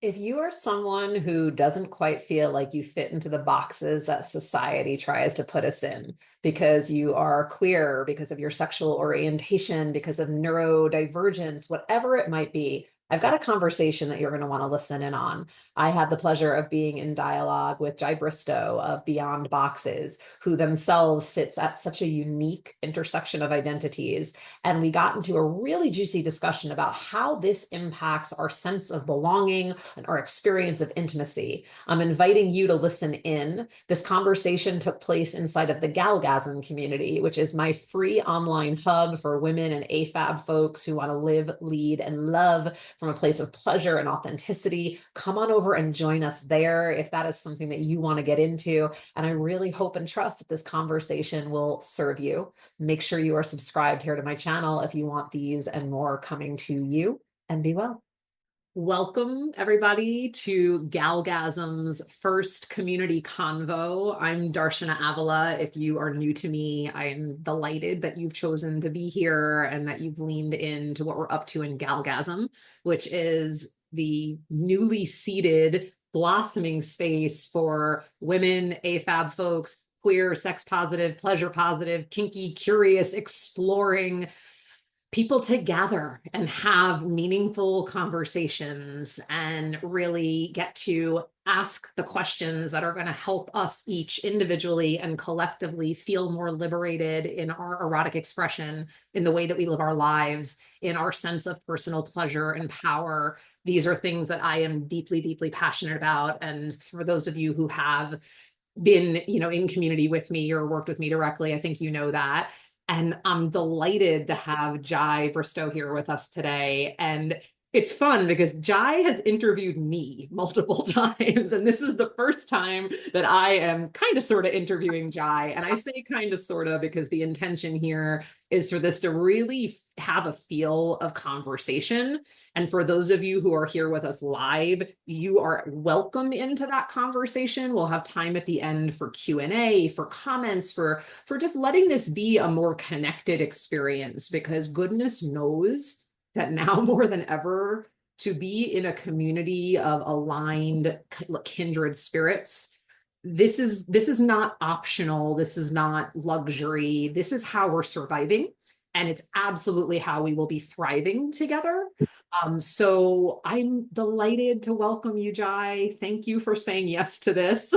If you are someone who doesn't quite feel like you fit into the boxes that society tries to put us in, because you are queer, because of your sexual orientation, because of neurodivergence, whatever it might be, I've got a conversation that you're going to want to listen in on. I had the pleasure of being in dialogue with Jai Bristow of Beyond Boxes, who themselves sits at such a unique intersection of identities. And we got into a really juicy discussion about how this impacts our sense of belonging and our experience of intimacy. I'm inviting you to listen in. This conversation took place inside of the Galgasm Community, which is my free online hub for women and AFAB folks who want to live, lead, and love from a place of pleasure and authenticity. Come on over and join us there if that is something that you want to get into. And I really hope and trust that this conversation will serve you. Make sure you are subscribed here to my channel if you want these and more coming to you, and be well. Welcome, everybody, to Galgasm's first community convo. I'm Darshana Avila. If you are new to me, I'm delighted that you've chosen to be here and that you've leaned into what we're up to in Galgasm, which is the newly seeded, blossoming space for women, AFAB folks, queer, sex positive, pleasure positive, kinky, curious, exploring people to gather and have meaningful conversations and really get to ask the questions that are going to help us each individually and collectively feel more liberated in our erotic expression, in the way that we live our lives, in our sense of personal pleasure and power. These are things that I am deeply, deeply passionate about. And for those of you who have been, in community with me or worked with me directly, I think you know that. And I'm delighted to have Jai Bristow here with us today. And it's fun because Jai has interviewed me multiple times. And this is the first time that I am kind of sort of interviewing Jai. And I say kind of sort of because the intention here is for this to really have a feel of conversation. And for those of you who are here with us live, you are welcome into that conversation. We'll have time at the end for Q&A, for comments, for just letting this be a more connected experience, because goodness knows that now more than ever, to be in a community of aligned kindred spirits, this is not optional. This is not luxury. This is how we're surviving. And it's absolutely how we will be thriving together. So I'm delighted to welcome you, Jai. Thank you for saying yes to this.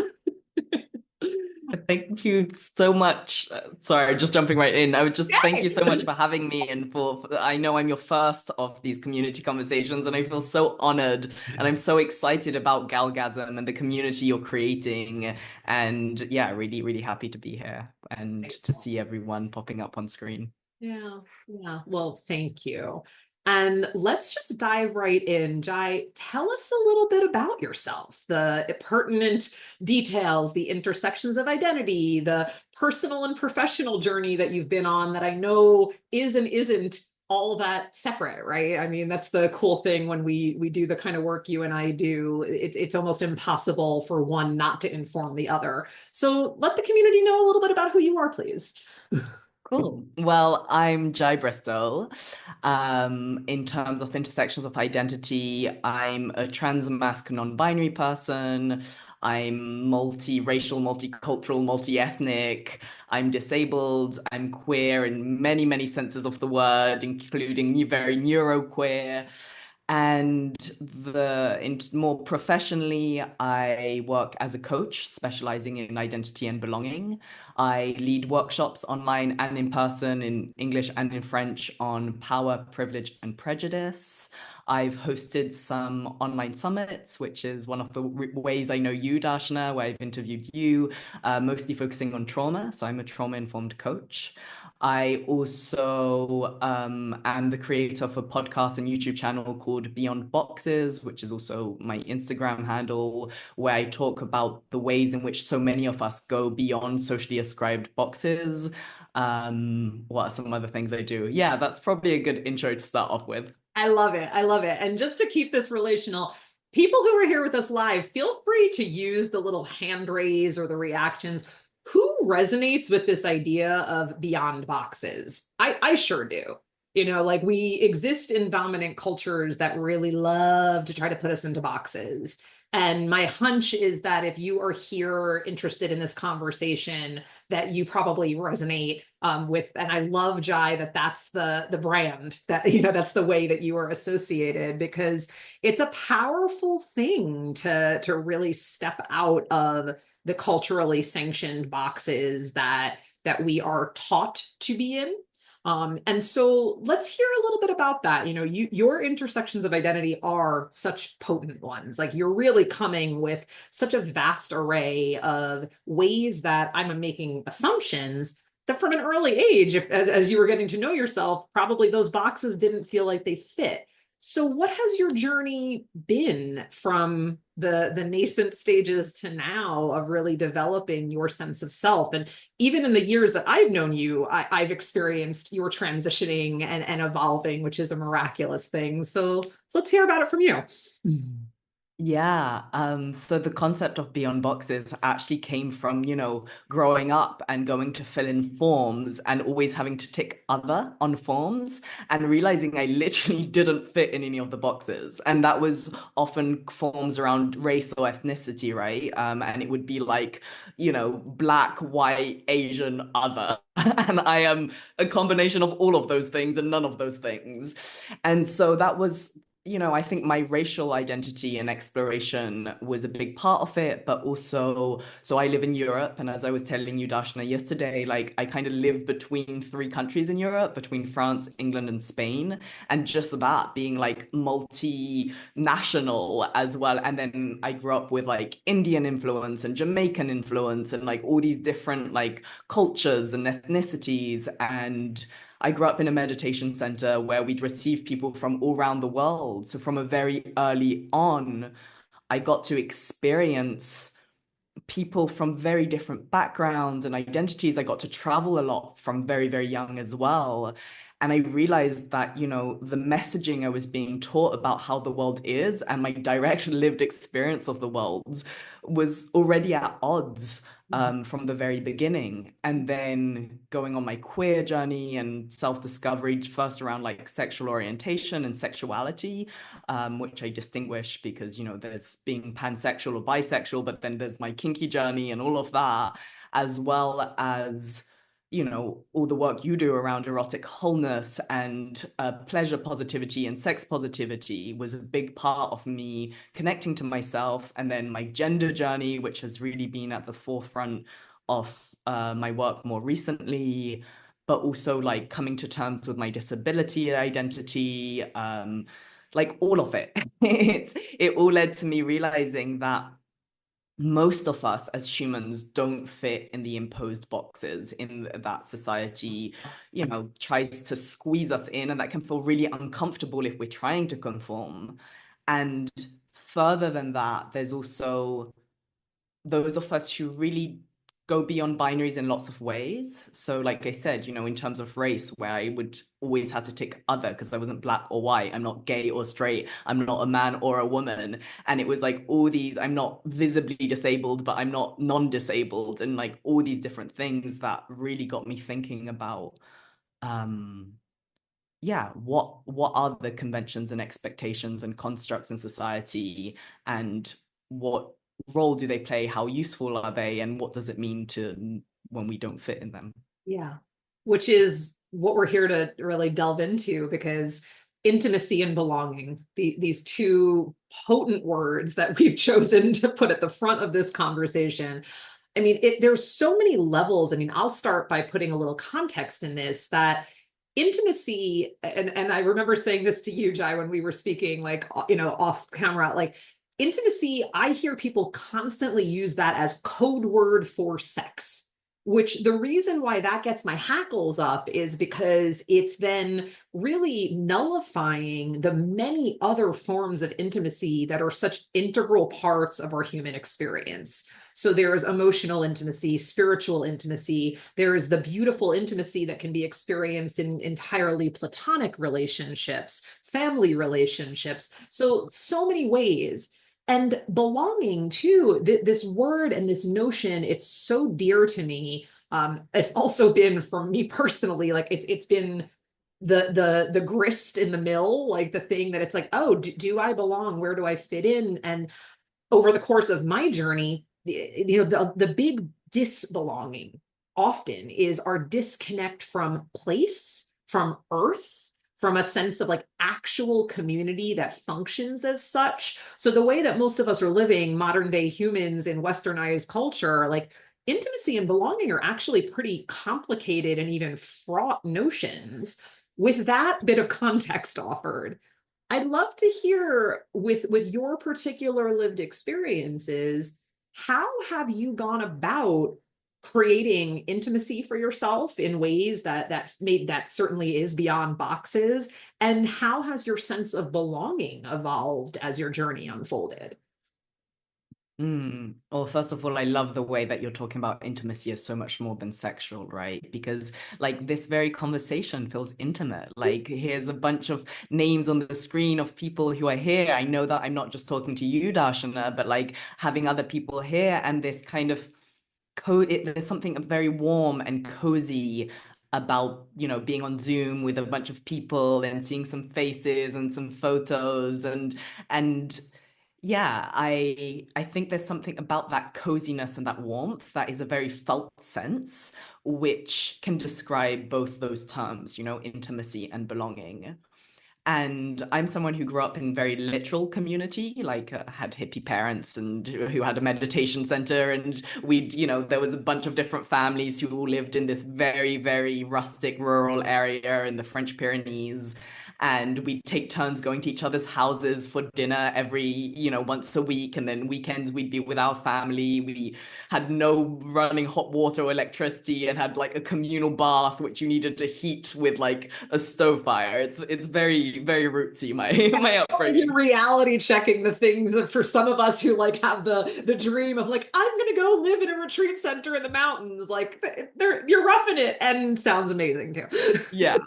Thank you so much. Sorry, just jumping right in. I would just thank you so much for having me, and I know I'm your first of these community conversations, and I feel so honored, and I'm so excited about Galgasm and the community you're creating. And yeah, really, really happy to be here and to see everyone popping up on screen. Yeah, yeah. Well, thank you. And let's just dive right in. Jai, tell us a little bit about yourself, the pertinent details, the intersections of identity, the personal and professional journey that you've been on that I know is and isn't all that separate, right? I mean, that's the cool thing when we do the kind of work you and I do. It's almost impossible for one not to inform the other. So let the community know a little bit about who you are, please. Cool. Well, I'm Jai Bristow. In terms of intersections of identity, I'm a trans-masc non-binary person. I'm multi-racial, multicultural, multi-ethnic. I'm disabled. I'm queer in many, many senses of the word, including very neuroqueer. And more professionally, I work as a coach, specializing in identity and belonging. I lead workshops online and in person in English and in French on power, privilege, and prejudice. I've hosted some online summits, which is one of the ways I know you, Darshana, where I've interviewed you, mostly focusing on trauma. So I'm a trauma-informed coach. I also am the creator of a podcast and YouTube channel called Beyond Boxes, which is also my Instagram handle, where I talk about the ways in which so many of us go beyond socially ascribed boxes. What are some other things I do? Yeah, that's probably a good intro to start off with. I love it. I love it. And just to keep this relational, people who are here with us live, feel free to use the little hand raise or the reactions. Who resonates with this idea of beyond boxes? I sure do. Like we exist in dominant cultures that really love to try to put us into boxes. And my hunch is that if you are here interested in this conversation, that you probably resonate with, and I love, Jai, that that's the brand, that that's the way that you are associated, because it's a powerful thing to really step out of the culturally sanctioned boxes that we are taught to be in. And so let's hear a little bit about that. Your intersections of identity are such potent ones. Like you're really coming with such a vast array of ways that I'm making assumptions that from an early age, if as you were getting to know yourself, probably those boxes didn't feel like they fit. So what has your journey been from the nascent stages to now of really developing your sense of self? And even in the years that I've known you, I've experienced your transitioning and evolving, which is a miraculous thing. So let's hear about it from you. Yeah, so the concept of beyond boxes actually came from, growing up and going to fill in forms and always having to tick other on forms and realizing I literally didn't fit in any of the boxes. And that was often forms around race or ethnicity, right? And it would be like, black, white, Asian, other. And I am a combination of all of those things and none of those things. And so that was I think my racial identity and exploration was a big part of it, but also, so I live in Europe. And as I was telling you, Darshana, yesterday, like I kind of live between three countries in Europe, between France, England, and Spain. And just that being like multinational as well. And then I grew up with like Indian influence and Jamaican influence and like all these different like cultures and ethnicities. And I grew up in a meditation center where we'd receive people from all around the world. So from a very early on, I got to experience people from very different backgrounds and identities. I got to travel a lot from very, very young as well. And I realized that, the messaging I was being taught about how the world is and my direct lived experience of the world was already at odds from the very beginning. And then going on my queer journey and self-discovery, first around like sexual orientation and sexuality, which I distinguish because, there's being pansexual or bisexual, but then there's my kinky journey and all of that, as well as, all the work you do around erotic wholeness and pleasure positivity and sex positivity was a big part of me connecting to myself. And then my gender journey, which has really been at the forefront of my work more recently, but also like coming to terms with my disability identity, like all of it. It all led to me realizing that most of us as humans don't fit in the imposed boxes in that society, tries to squeeze us in, and that can feel really uncomfortable if we're trying to conform. And further than that, there's also those of us who really go beyond binaries in lots of ways. So like I said, in terms of race, where I would always have to tick other because I wasn't black or white, I'm not gay or straight, I'm not a man or a woman. And it was like all these, I'm not visibly disabled, but I'm not non-disabled, and like all these different things that really got me thinking about yeah, what are the conventions and expectations and constructs in society, and what role do they play? How useful are they? And what does it mean to when we don't fit in them? Yeah. Which is what we're here to really delve into, because intimacy and belonging, these two potent words that we've chosen to put at the front of this conversation. I mean, there's so many levels. I mean, I'll start by putting a little context in this, that intimacy, and I remember saying this to you, Jai, when we were speaking, like, off camera, like intimacy, I hear people constantly use that as code word for sex, which the reason why that gets my hackles up is because it's then really nullifying the many other forms of intimacy that are such integral parts of our human experience. So there's emotional intimacy, spiritual intimacy, there is the beautiful intimacy that can be experienced in entirely platonic relationships, family relationships, so many ways. And belonging too, this word and this notion, it's so dear to me. It's also been, for me personally, like it's been the grist in the mill, like the thing that it's like, oh, do I belong? Where do I fit in? And over the course of my journey, the big disbelonging often is our disconnect from place, from earth, from a sense of like actual community that functions as such. So the way that most of us are living modern day humans in westernized culture, like intimacy and belonging are actually pretty complicated and even fraught notions. With that bit of context offered, I'd love to hear with your particular lived experiences, how have you gone about creating intimacy for yourself in ways that certainly is beyond boxes, and how has your sense of belonging evolved as your journey unfolded? Well, first of all, I love the way that you're talking about intimacy as so much more than sexual, right? Because like this very conversation feels intimate. Like here's a bunch of names on the screen of people who are here. I know that I'm not just talking to you, Darshana, but like having other people here and this kind of there's something very warm and cozy about, being on Zoom with a bunch of people and seeing some faces and some photos and yeah, I think there's something about that coziness and that warmth that is a very felt sense, which can describe both those terms, intimacy and belonging. And I'm someone who grew up in very literal community, like had hippie parents and who had a meditation center. And there was a bunch of different families who all lived in this very, very rustic rural area in the French Pyrenees. And we'd take turns going to each other's houses for dinner every, once a week. And then weekends we'd be with our family. We had no running hot water or electricity and had like a communal bath, which you needed to heat with like a stove fire. It's very, very rootsy, my my You're upbringing. reality checking the things that for some of us who like have the dream of like, I'm gonna go live in a retreat center in the mountains, like you're roughing it, and sounds amazing too. Yeah.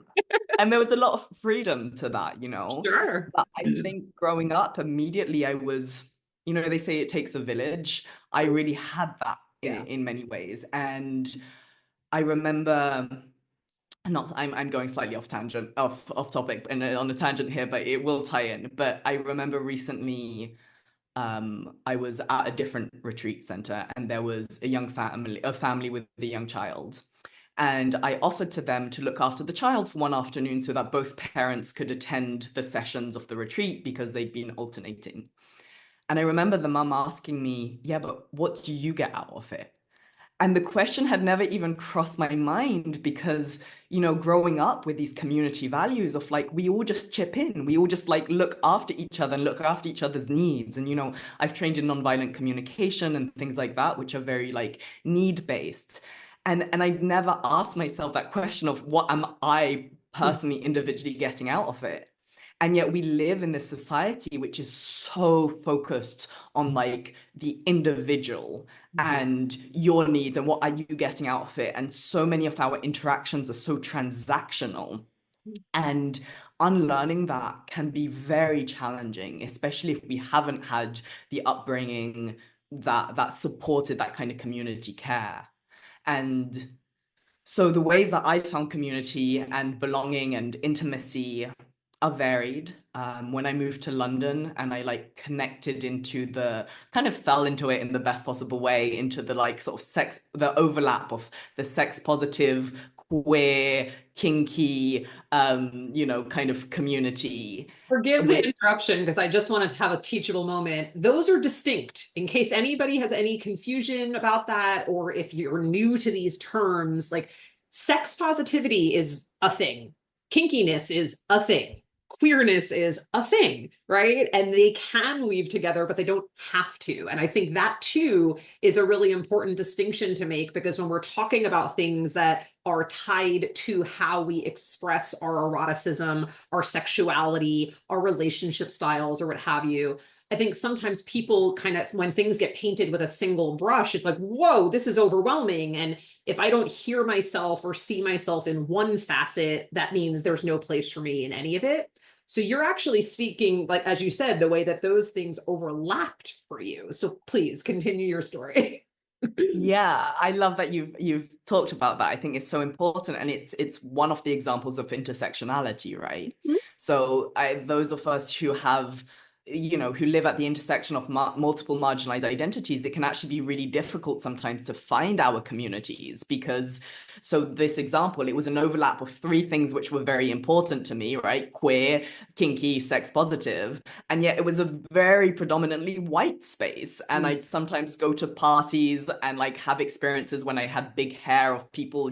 And there was a lot of freedom to that. Sure. But I think growing up, immediately I was, they say it takes a village. I really had that Yeah. in many ways. And I remember not I'm going slightly off topic and on a tangent here, but it will tie in. But I remember recently I was at a different retreat center and there was a family with a young child. And I offered to them to look after the child for one afternoon so that both parents could attend the sessions of the retreat because they'd been alternating. And I remember the mum asking me, yeah, but what do you get out of it? And the question had never even crossed my mind because, growing up with these community values of like, we all just chip in, we all just like look after each other and look after each other's needs. And, I've trained in nonviolent communication and things like that, which are very like need based. And I never asked myself that question of what am I personally, individually getting out of it? And yet we live in this society which is so focused on like the individual and your needs and what are you getting out of it. And so many of our interactions are so transactional. And unlearning that can be very challenging, especially if we haven't had the upbringing that supported that kind of community care. And so the ways that I found community and belonging and intimacy are varied. When I moved to London and I like connected into kind of fell into it in the best possible way, into the like sort of the overlap of the sex positive, queer, kinky, kind of community. Forgive the With interruption because I just wanted to have a teachable moment. Those are distinct. In case anybody has any confusion about that, or if you're new to these terms, like sex positivity is a thing, kinkiness is a thing, queerness is a thing, right? And they can weave together, but they don't have to. And I think that too is a really important distinction to make because when we're talking about things that are tied to how we express our eroticism, our sexuality, our relationship styles, or what have you, I think sometimes people kind of, when things get painted with a single brush, it's like, whoa, this is overwhelming. And if I don't hear myself or see myself in one facet, that means there's no place for me in any of it. So you're actually speaking, like, as you said, the way that those things overlapped for you. So please continue your story. Yeah, I love that you've talked about that. I think it's so important, and it's one of the examples of intersectionality, right? So those of us who have, who live at the intersection of multiple marginalized identities, it can actually be really difficult sometimes to find our communities because, so this example, it was an overlap of three things which were very important to me, right? Queer, kinky, sex positive, and yet it was a very predominantly white space. And I'd sometimes go to parties and like have experiences when I had big hair of people,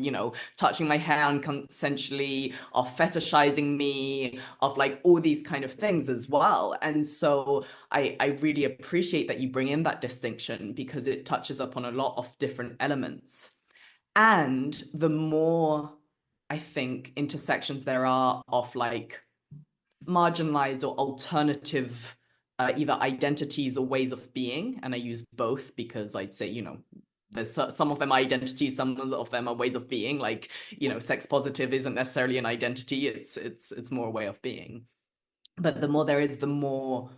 touching my hair unconsensually, of fetishizing me, of like all these kind of things as well. And so I really appreciate that you bring in that distinction because it touches upon a lot of different elements. And the more I think intersections there are of like marginalized or alternative either identities or ways of being, and I use both because I'd say, there's some of them are identities, some of them are ways of being. Like, sex positive isn't necessarily an identity; it's more a way of being. But the more there is, the more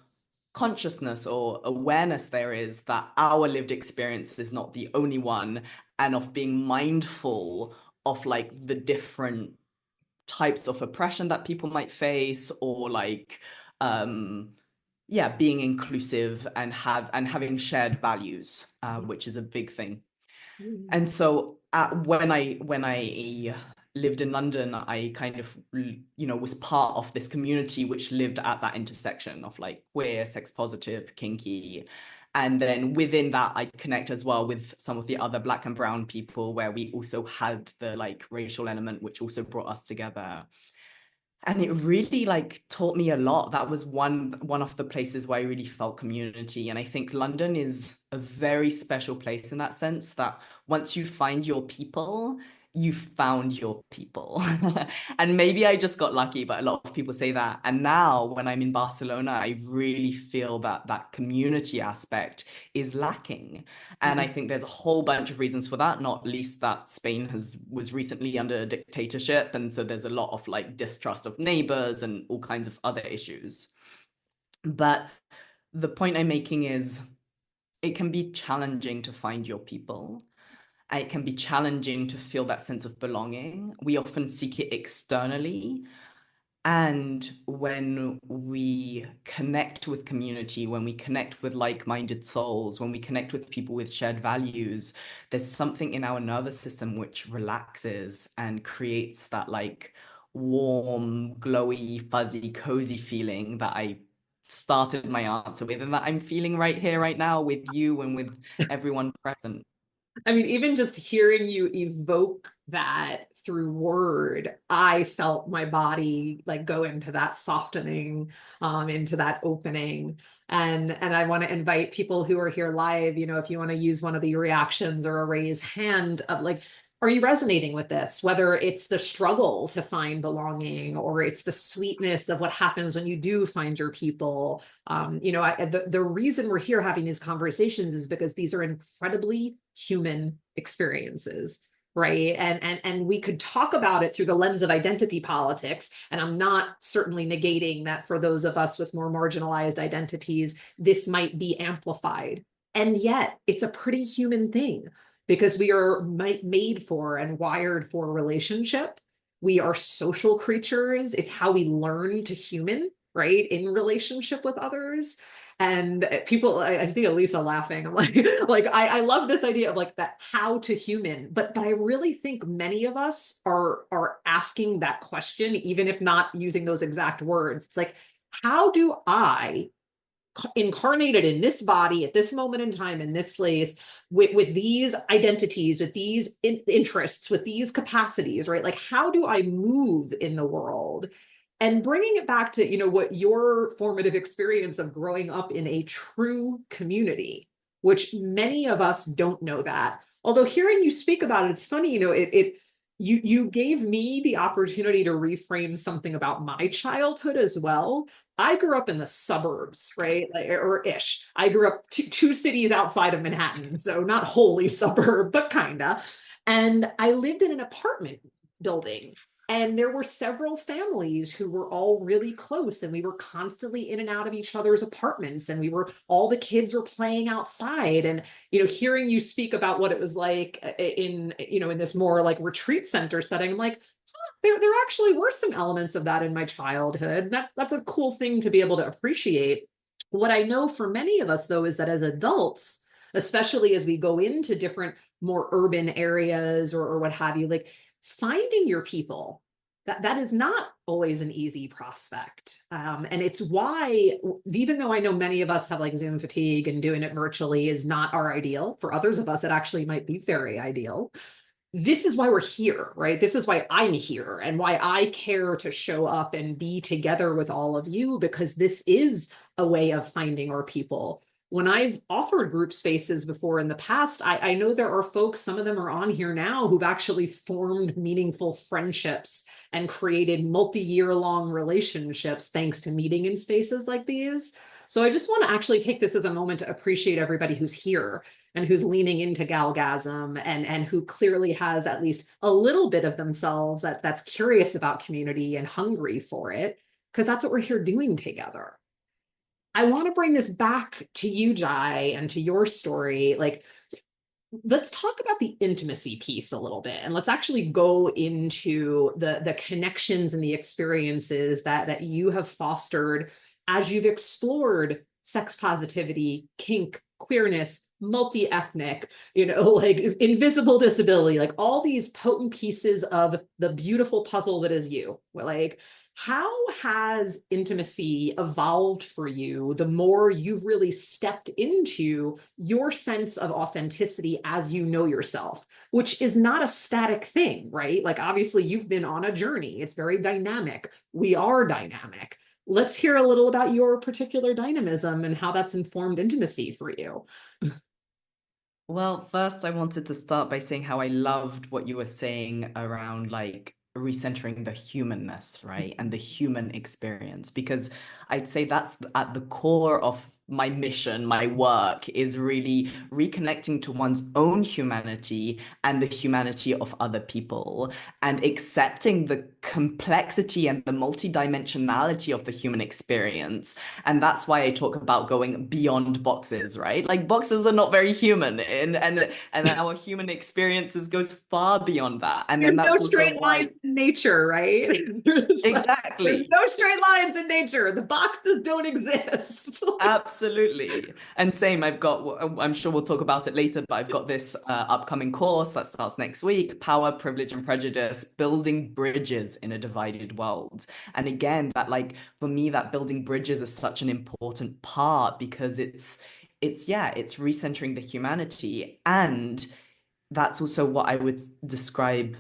consciousness or awareness there is that our lived experience is not the only one, and of being mindful of like the different types of oppression that people might face, or like um yeah, being inclusive and having shared values, which is a big thing. And so when I lived in London, I kind of was part of this community which lived at that intersection of like queer, sex positive, kinky. And then within that, I connect as well with some of the other Black and brown people where we also had the like racial element, which also brought us together. And it really like taught me a lot. That was one of the places where I really felt community. And I think London is a very special place in that sense, that once you find your people, you found your people. And maybe I just got lucky, but a lot of people say that. And now when I'm in Barcelona, I really feel that that community aspect is lacking. And I think there's a whole bunch of reasons for that, not least that Spain was recently under a dictatorship. And so there's a lot of like distrust of neighbors and all kinds of other issues. But the point I'm making is it can be challenging to find your people. It can be challenging to feel that sense of belonging. We often seek it externally, and when we connect with community, when we connect with like-minded souls, when we connect with people with shared values, there's something in our nervous system which relaxes and creates that like warm, glowy, fuzzy, cozy feeling that I started my answer with, and that I'm feeling right here, right now with you and with everyone present. I mean, even just hearing you evoke that through word, I felt my body like go into that softening, into that opening. And I want to invite people who are here live, if you want to use one of the reactions or a raise hand of like, are you resonating with this? Whether it's the struggle to find belonging or it's the sweetness of what happens when you do find your people. The reason we're here having these conversations is because these are incredibly human experiences, right? And we could talk about it through the lens of identity politics. And I'm not certainly negating that for those of us with more marginalized identities, this might be amplified. And yet it's a pretty human thing because we are made for and wired for relationship. We are social creatures. It's how we learn to human, right? In relationship with others. And people, I see Elisa laughing. I'm like I love this idea of like that how to human, but I really think many of us are asking that question, even if not using those exact words. It's like, how do I incarnated in this body at this moment in time in this place with these identities, with these interests, with these capacities, right? Like, how do I move in the world? And bringing it back to what your formative experience of growing up in a true community, which many of us don't know that. Although hearing you speak about it, it's funny, you gave me the opportunity to reframe something about my childhood as well. I grew up in the suburbs, right? Like, or ish. I grew up two cities outside of Manhattan, so not wholly suburb, but kinda. And I lived in an apartment building. And there were several families who were all really close, and we were constantly in and out of each other's apartments, and all the kids were playing outside. And, hearing you speak about what it was like in this more like retreat center setting, I'm like, there actually were some elements of that in my childhood. That's a cool thing to be able to appreciate. What I know for many of us, though, is that as adults, especially as we go into different more urban areas or what have you, like finding your people, that is not always an easy prospect. And it's why, even though I know many of us have like Zoom fatigue and doing it virtually is not our ideal, for others of us, it actually might be very ideal. This is why we're here, right? This is why I'm here and why I care to show up and be together with all of you, because this is a way of finding our people. When I've offered group spaces before in the past, I know there are folks, some of them are on here now, who've actually formed meaningful friendships and created multi-year long relationships thanks to meeting in spaces like these. So I just want to actually take this as a moment to appreciate everybody who's here and who's leaning into Galgasm and who clearly has at least a little bit of themselves that's curious about community and hungry for it, because that's what we're here doing together. I want to bring this back to you, Jai, and to your story. Like, let's talk about the intimacy piece a little bit, and let's actually go into the connections and the experiences that you have fostered as you've explored sex positivity, kink, queerness, multi-ethnic, like invisible disability, like all these potent pieces of the beautiful puzzle that is you. Like, how has intimacy evolved for you the more you've really stepped into your sense of authenticity as you know yourself, which is not a static thing, right? Like, obviously, you've been on a journey. It's very dynamic. We are dynamic. Let's hear a little about your particular dynamism and how that's informed intimacy for you. Well, first, I wanted to start by saying how I loved what you were saying around like recentering the humanness, right? And the human experience, because I'd say that's at the core of my mission, my work is really reconnecting to one's own humanity and the humanity of other people and accepting the complexity and the multidimensionality of the human experience. And that's why I talk about going beyond boxes, right? Like boxes are not very human, and our human experiences goes far beyond that. And There's then no that's also straight lines why in nature, right? There's exactly. no straight lines in nature. The boxes don't exist. Absolutely. And same, I'm sure we'll talk about it later, but I've got this upcoming course that starts next week, Power, Privilege, and Prejudice, Building Bridges in a Divided World. And again, that like, for me, that building bridges is such an important part because it's recentering the humanity. And that's also what I would describe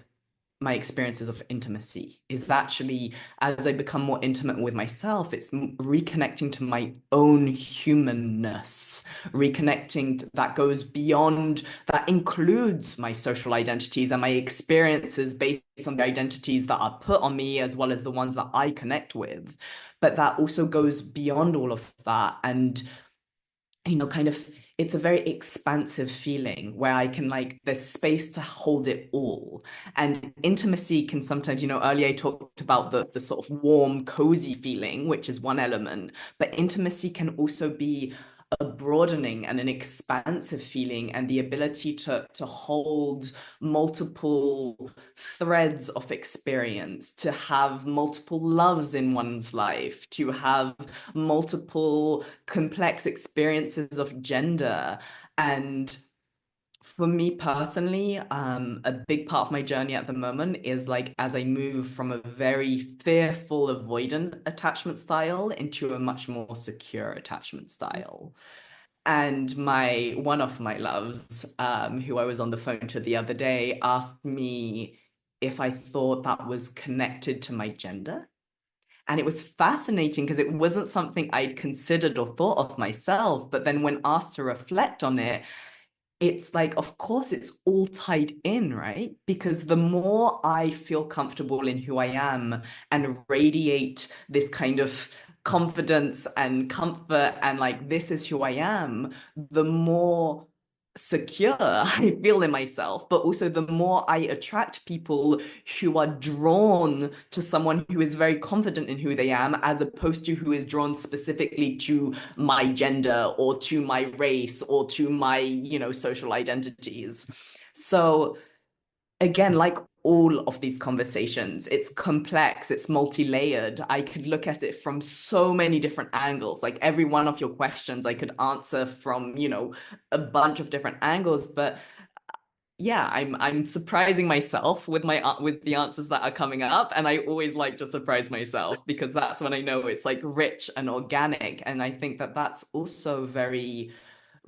my experiences of intimacy is actually as I become more intimate with myself, it's reconnecting to my own humanness, that goes beyond, that includes my social identities and my experiences based on the identities that are put on me, as well as the ones that I connect with. But that also goes beyond all of that. And kind of it's a very expansive feeling where I can like there's space to hold it all. And intimacy can sometimes, earlier I talked about the sort of warm, cozy feeling, which is one element, but intimacy can also be a broadening and an expansive feeling and the ability to hold multiple threads of experience, to have multiple loves in one's life, to have multiple complex experiences of gender. And for me personally, a big part of my journey at the moment is like as I move from a very fearful, avoidant attachment style into a much more secure attachment style. And one of my loves, who I was on the phone to the other day, asked me if I thought that was connected to my gender. And it was fascinating because it wasn't something I'd considered or thought of myself. But then when asked to reflect on it, it's like, of course, it's all tied in, right? Because the more I feel comfortable in who I am and radiate this kind of confidence and comfort and like, this is who I am, the more secure I feel in myself, but also the more I attract people who are drawn to someone who is very confident in who they am, as opposed to who is drawn specifically to my gender or to my race or to my, social identities. So again, like all of these conversations, it's complex, it's multi-layered. I could look at it from so many different angles. Like every one of your questions, I could answer from, a bunch of different angles. But yeah, I'm surprising myself with with the answers that are coming up. And I always like to surprise myself because that's when I know it's like rich and organic. And I think that that's also very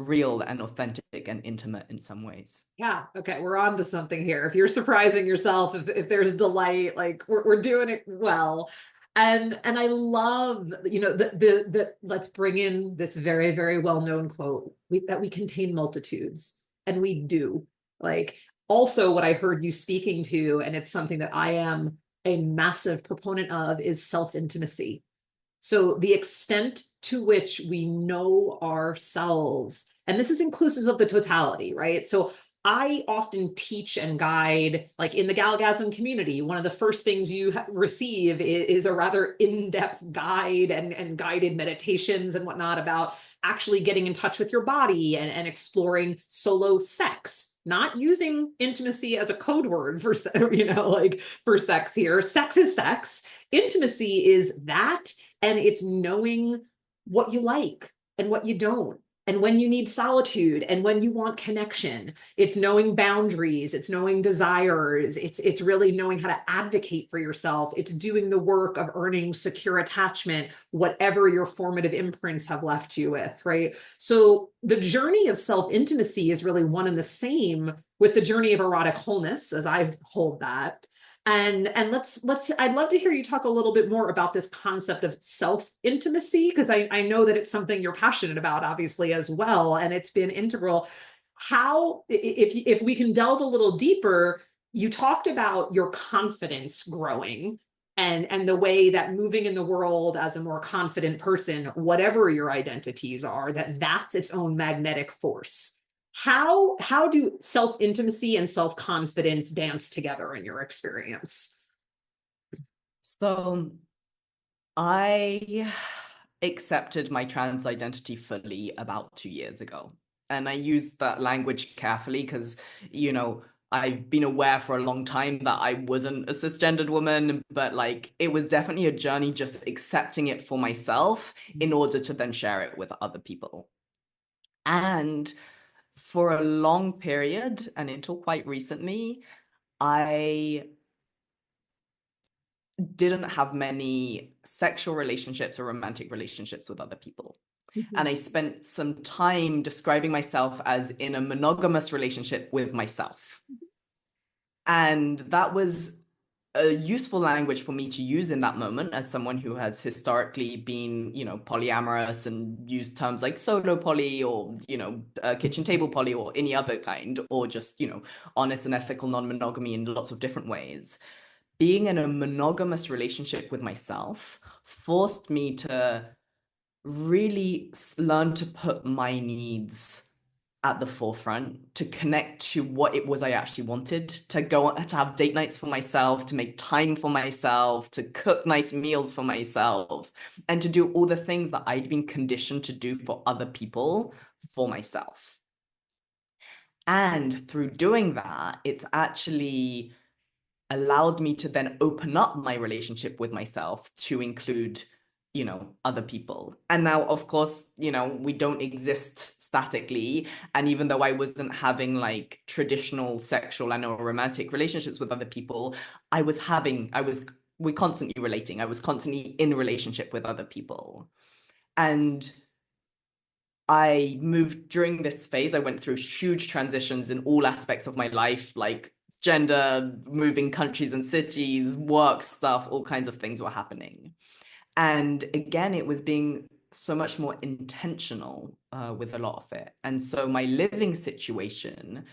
real and authentic and intimate in some ways. Yeah. Okay. We're on to something here. If you're surprising yourself, if there's delight, like we're doing it well. And I love, the let's bring in this very, very well-known quote that we contain multitudes, and we do. Like also what I heard you speaking to, and it's something that I am a massive proponent of, is self-intimacy. So the extent to which we know ourselves, and this is inclusive of the totality, right? So I often teach and guide, like in the Galgasm community, one of the first things you receive is a rather in-depth guide and guided meditations and whatnot about actually getting in touch with your body and exploring solo sex, not using intimacy as a code word for, like for sex here. Sex is sex. Intimacy is that, and it's knowing what you like and what you don't, and when you need solitude and when you want connection. It's knowing boundaries, it's knowing desires, it's really knowing how to advocate for yourself. It's doing the work of earning secure attachment, whatever your formative imprints have left you with, right? So the journey of self-intimacy is really one and the same with the journey of erotic wholeness, as I hold that. And let's I'd love to hear you talk a little bit more about this concept of self-intimacy, because I know that it's something you're passionate about, obviously, as well, and it's been integral. How, if we can delve a little deeper, you talked about your confidence growing, and the way that moving in the world as a more confident person, whatever your identities are, that's its own magnetic force. How do self-intimacy and self-confidence dance together in your experience? So I accepted my trans identity fully about 2 years ago. And I use that language carefully because, I've been aware for a long time that I wasn't a cisgendered woman, but like it was definitely a journey just accepting it for myself in order to then share it with other people. And for a long period and until quite recently, I didn't have many sexual relationships or romantic relationships with other people. Mhm. And I spent some time describing myself as in a monogamous relationship with myself. And that was a useful language for me to use in that moment as someone who has historically been, polyamorous and used terms like solo poly or, kitchen table poly or any other kind, or just, honest and ethical non-monogamy in lots of different ways. Being in a monogamous relationship with myself forced me to really learn to put my needs at the forefront, to connect to what it was I actually wanted, to go to have date nights for myself, to make time for myself, to cook nice meals for myself, and to do all the things that I'd been conditioned to do for other people for myself. And through doing that, it's actually allowed me to then open up my relationship with myself to include, other people. And now, of course, we don't exist statically. And even though I wasn't having like traditional sexual and or romantic relationships with other people, we're constantly relating. I was constantly in relationship with other people. And I moved during this phase, I went through huge transitions in all aspects of my life, like gender, moving countries and cities, work stuff, all kinds of things were happening. And again, it was being so much more intentional with a lot of it. And so my living situation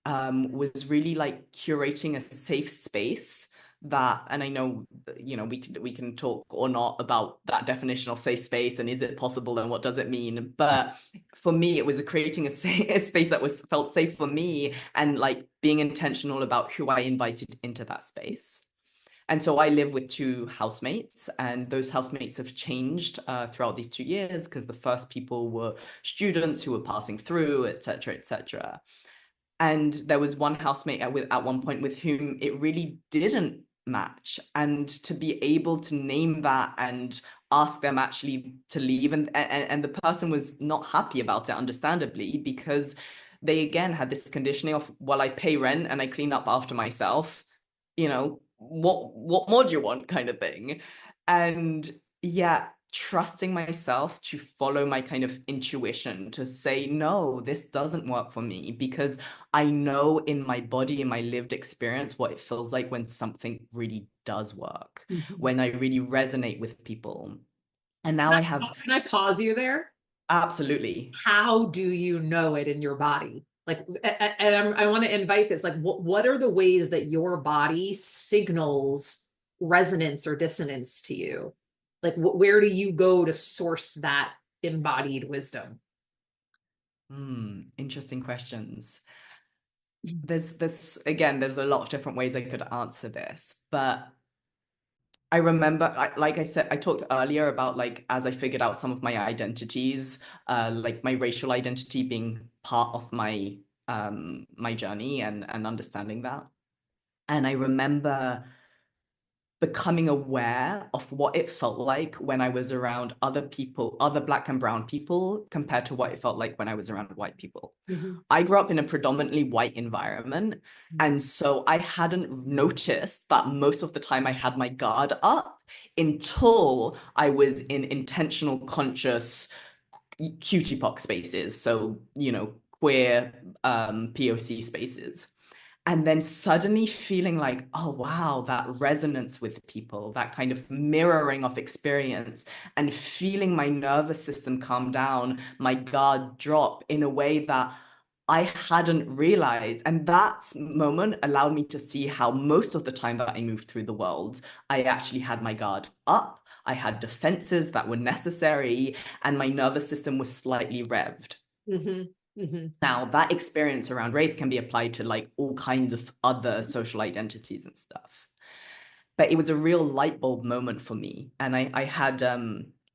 was really like curating a safe space that, and I know, we can talk or not about that definition of safe space and is it possible and what does it mean, but for me it was creating a space that was felt safe for me, and like being intentional about who I invited into that space. And so I live with two housemates, and those housemates have changed throughout these 2 years, because the first people were students who were passing through, etc., etc. And there was one housemate at one point with whom it really didn't match. And to be able to name that and ask them actually to leave, and the person was not happy about it, understandably, because they again had this conditioning of, well, I pay rent and I clean up after myself, what more do you want, kind of thing. And yeah, trusting myself to follow my kind of intuition to say, no, this doesn't work for me, because I know in my body, in my lived experience, what it feels like when something really does work, Mhm. when I really resonate with people. And now I have. Can I pause you there? Absolutely. How do you know it in your body? Like, and I want to invite this. Like, what are the ways that your body signals resonance or dissonance to you? Like, where do you go to source that embodied wisdom? Interesting questions. There's again, there's a lot of different ways I could answer this, but I remember, like I said, I talked earlier about, like, as I figured out some of my identities, like my racial identity being part of my journey, and understanding that. And I remember becoming aware of what it felt like when I was around other people, other Black and brown people, compared to what it felt like when I was around white people. Mhm. I grew up in a predominantly white environment. And so I hadn't noticed that most of the time I had my guard up until I was in intentional, conscious cutie pox spaces. So, queer POC spaces. And then suddenly feeling like, oh, wow, that resonance with people, that kind of mirroring of experience, and feeling my nervous system calm down, my guard drop in a way that I hadn't realized. And that moment allowed me to see how most of the time that I moved through the world, I actually had my guard up. I had defenses that were necessary, and my nervous system was slightly revved. Mm-hmm. Mm-hmm. Now, that experience around race can be applied to like all kinds of other social identities and stuff. But it was a real light bulb moment for me. And I had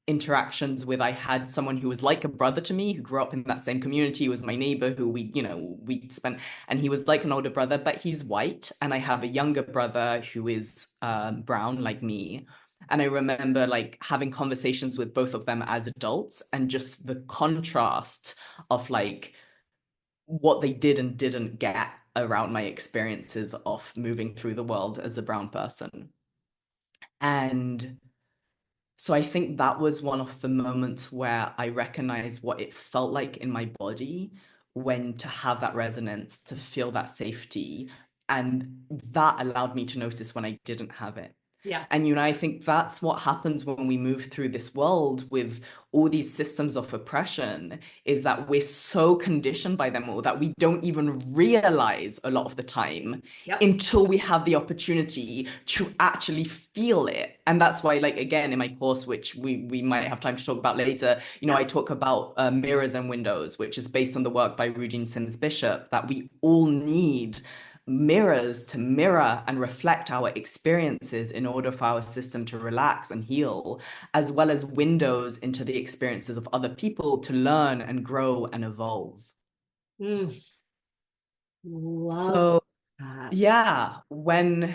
interactions with, I had someone who was like a brother to me, who grew up in that same community, was my neighbor, who we spent, and he was like an older brother, but he's white. And I have a younger brother who is brown, like me. And I remember like having conversations with both of them as adults, and just the contrast of like what they did and didn't get around my experiences of moving through the world as a brown person. And so I think that was one of the moments where I recognized what it felt like in my body, when to have that resonance, to feel that safety. And that allowed me to notice when I didn't have it. Yeah. And, I think that's what happens when we move through this world with all these systems of oppression, is that we're so conditioned by them all that we don't even realize a lot of the time, Yep. until we have the opportunity to actually feel it. And that's why, like, again, in my course, which we might have time to talk about later, Yeah. I talk about mirrors and windows, which is based on the work by Rudine Sims Bishop, that we all need mirrors to mirror and reflect our experiences in order for our system to relax and heal, as well as windows into the experiences of other people to learn and grow and evolve. Mm, love So that. yeah, and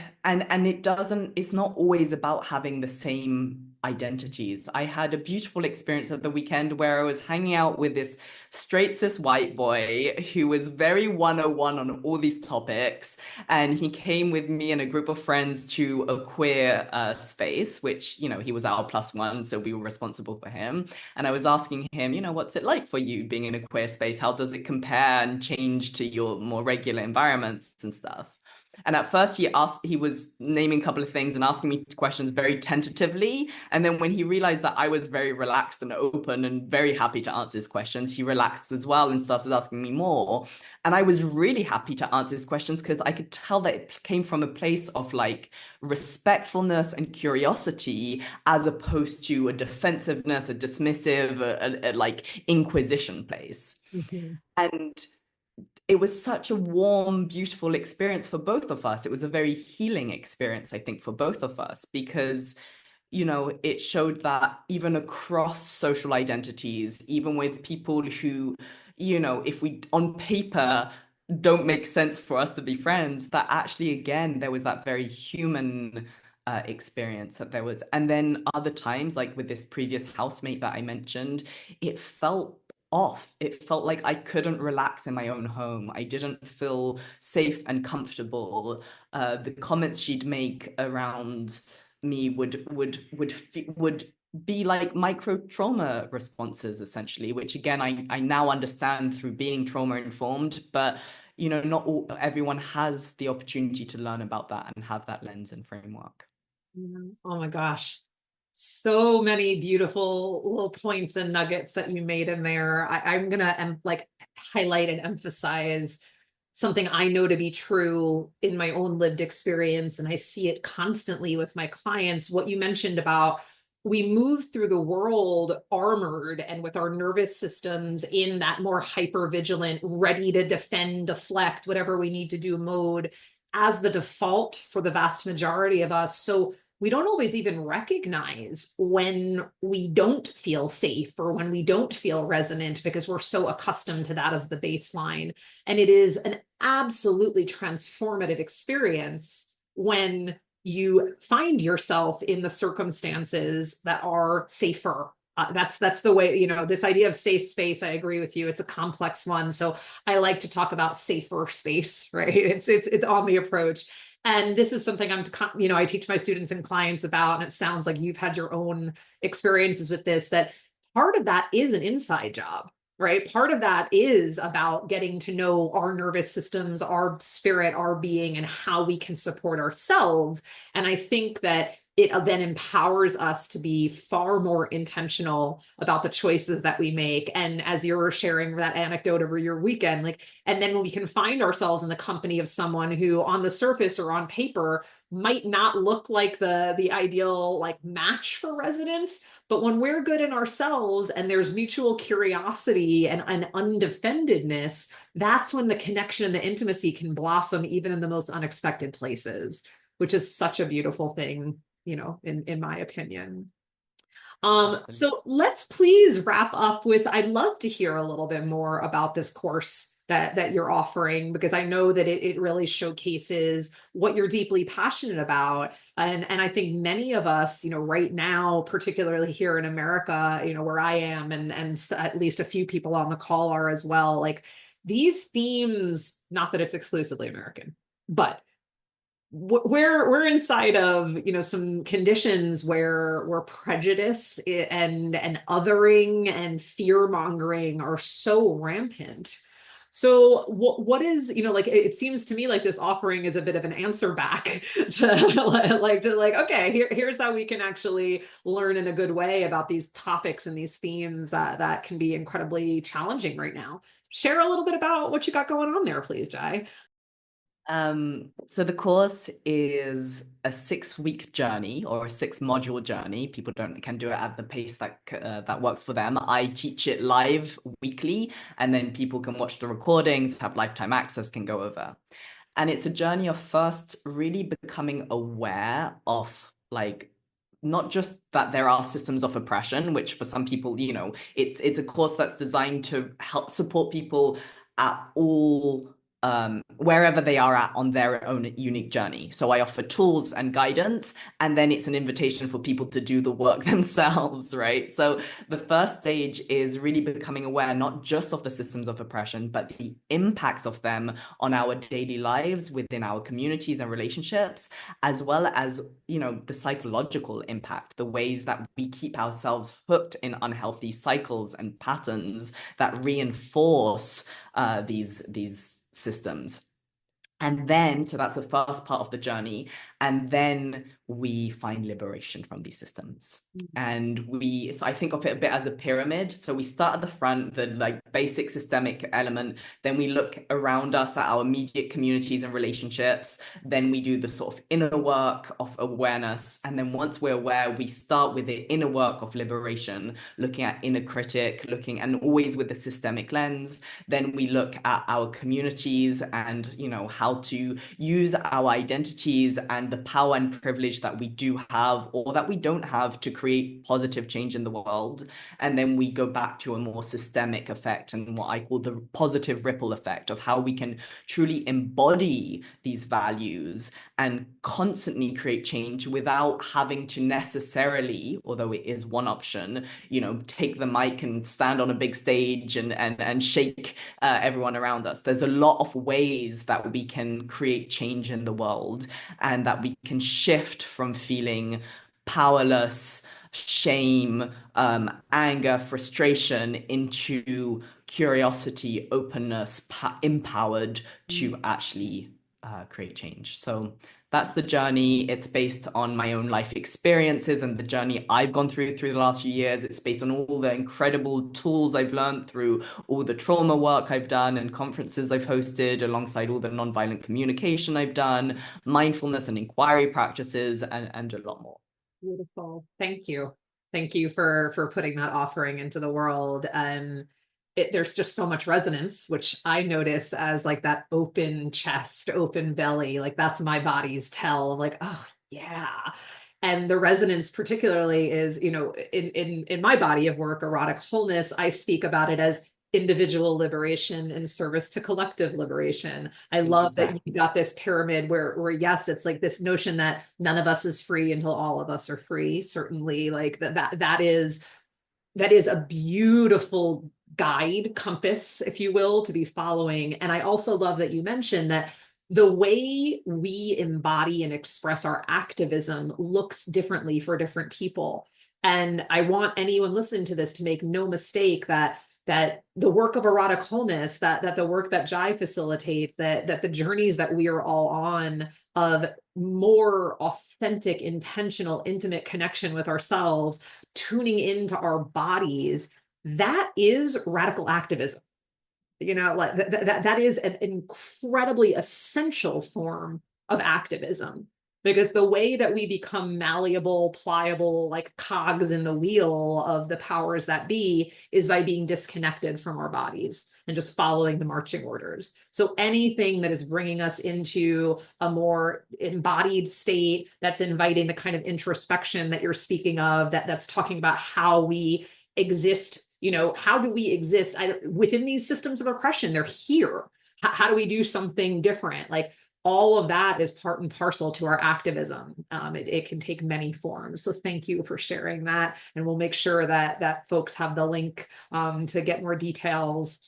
it's not always about having the same identities. I had a beautiful experience at the weekend where I was hanging out with this straight cis white boy who was very 101 on all these topics. And he came with me and a group of friends to a queer space, which, he was our plus one, so we were responsible for him. And I was asking him, what's it like for you being in a queer space? How does it compare and change to your more regular environments and stuff? And at first he was naming a couple of things and asking me questions very tentatively. And then when he realized that I was very relaxed and open and very happy to answer his questions, he relaxed as well and started asking me more. And I was really happy to answer his questions because I could tell that it came from a place of like respectfulness and curiosity, as opposed to a defensiveness, a dismissive, like inquisition place. Mhm. And it was such a warm, beautiful experience for both of us. It was a very healing experience, I think, for both of us, because, it showed that even across social identities, even with people who, if we on paper don't make sense for us to be friends, that actually, again, there was that very human experience that there was. And then other times, like with this previous housemate that I mentioned, it felt off. It felt like I couldn't relax in my own home. I didn't feel safe and comfortable. The comments she'd make around me would be like micro trauma responses, essentially, which again I now understand through being trauma informed, but not everyone has the opportunity to learn about that and have that lens and framework. Oh my gosh. So many beautiful little points and nuggets that you made in there. I'm gonna like highlight and emphasize something I know to be true in my own lived experience, and I see it constantly with my clients. What you mentioned about we move through the world armored and with our nervous systems in that more hyper vigilant, ready to defend, deflect, whatever we need to do mode as the default for the vast majority of us. So we don't always even recognize when we don't feel safe or when we don't feel resonant because we're so accustomed to that as the baseline. And it is an absolutely transformative experience when you find yourself in the circumstances that are safer. That's the way, this idea of safe space. I agree with you. It's a complex one. So I like to talk about safer space, right? It's on the approach. And this is something I teach my students and clients about, and it sounds like you've had your own experiences with this, that part of that is an inside job, right? Part of that is about getting to know our nervous systems, our spirit, our being, and how we can support ourselves. And I think that it then empowers us to be far more intentional about the choices that we make. And as you're sharing that anecdote over your weekend, like, and then when we can find ourselves in the company of someone who on the surface or on paper might not look like the ideal like match for resonance, but when we're good in ourselves and there's mutual curiosity and undefendedness, that's when the connection and the intimacy can blossom even in the most unexpected places, which is such a beautiful thing, in my opinion. Absolutely. So let's please wrap up with, I'd love to hear a little bit more about this course that you're offering, because I know that it really showcases what you're deeply passionate about. And I think many of us, right now, particularly here in America, where I am, and at least a few people on the call are as well, like these themes, not that it's exclusively American, but we're inside of some conditions where prejudice and othering and fear mongering are so rampant. So what is, like it seems to me like this offering is a bit of an answer back to okay, here's how we can actually learn in a good way about these topics and these themes that can be incredibly challenging right now. Share a little bit about what you got going on there, please, Jai. So the course is a 6-week journey or a 6-module journey. People can do it at the pace that works for them. I teach it live weekly, and then people can watch the recordings, have lifetime access, can go over. And it's a journey of first really becoming aware of like not just that there are systems of oppression, which for some people, it's a course that's designed to help support people at all wherever they are at on their own unique journey. So I offer tools and guidance, and then it's an invitation for people to do the work themselves, right? So the first stage is really becoming aware not just of the systems of oppression, but the impacts of them on our daily lives within our communities and relationships, as well as, the psychological impact, the ways that we keep ourselves hooked in unhealthy cycles and patterns that reinforce these systems. And then, so that's the first part of the journey. And then we find liberation from these systems. So I think of it a bit as a pyramid. So we start at the front, the like basic systemic element. Then we look around us at our immediate communities and relationships. Then we do the sort of inner work of awareness. And then once we're aware, we start with the inner work of liberation, looking at inner critic, looking and always with the systemic lens. Then we look at our communities and, how to use our identities and the power and privilege that we do have or that we don't have to create positive change in the world. And then we go back to a more systemic effect and what I call the positive ripple effect of how we can truly embody these values and constantly create change without having to necessarily, although it is one option, take the mic and stand on a big stage and shake everyone around us. There's a lot of ways that we can create change in the world and that we can shift from feeling powerless, shame, anger, frustration into curiosity, openness, empowered to actually create change. So that's the journey. It's based on my own life experiences and the journey I've gone through the last few years. It's based on all the incredible tools I've learned through all the trauma work I've done and conferences I've hosted, alongside all the nonviolent communication I've done, mindfulness and inquiry practices, and a lot more. Beautiful. Thank you. Thank you for putting that offering into the world. And there's just so much resonance, which I notice as like that open chest, open belly. Like that's my body's tell of like, oh yeah. And the resonance particularly is, in my body of work, erotic wholeness, I speak about it as individual liberation in service to collective liberation. I love that you got this pyramid where yes, it's like this notion that none of us is free until all of us are free. Certainly, like that is a beautiful guide, compass, if you will, to be following. And I also love that you mentioned that the way we embody and express our activism looks differently for different people. And I want anyone listening to this to make no mistake that the work of erotic wholeness, that the work that Jai facilitates, that the journeys that we are all on of more authentic, intentional, intimate connection with ourselves, tuning into our bodies, that is radical activism. Like that is an incredibly essential form of activism, because the way that we become malleable, pliable, like cogs in the wheel of the powers that be is by being disconnected from our bodies and just following the marching orders. So anything that is bringing us into a more embodied state, that's inviting the kind of introspection that you're speaking of, that's talking about how we exist, how do we exist within these systems of oppression? They're here. How do we do something different? Like all of that is part and parcel to our activism. It can take many forms. So thank you for sharing that. And we'll make sure that folks have the link to get more details